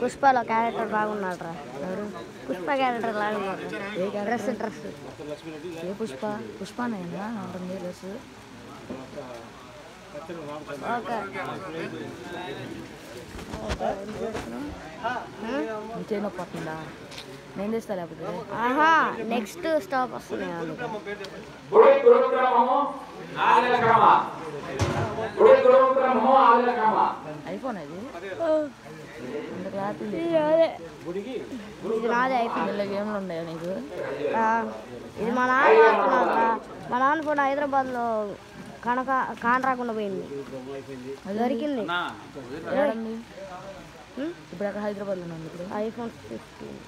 పుష్పలో character బాగున్నాడు రా. ఎవరు? పుష్ప క్యారెక్టర్ లాగా డ్రెస్ ఏ పుష్ప? పుష్పనేనా ఉంటుంది డ్రెస్? ఇంకేనో పడుతుందా? నేను తెస్తా లేకపోతే. ఆహా, నెక్స్ట్ స్టాప్ వస్తుంది. ఐఫోన్ అది ఇది నాదే అయిపోయింది. గేమ్లు ఉన్నాయా నీకు? ఇది మా నాన్న వాడుతున్నాడు. మా నాన్న ఫోన్ హైదరాబాద్లో కాన్ రాకుండా పోయింది. దొరికింది ఇప్పుడు అక్కడ హైదరాబాద్లో ఉంది. ఇప్పుడు ఐఫోన్ 15.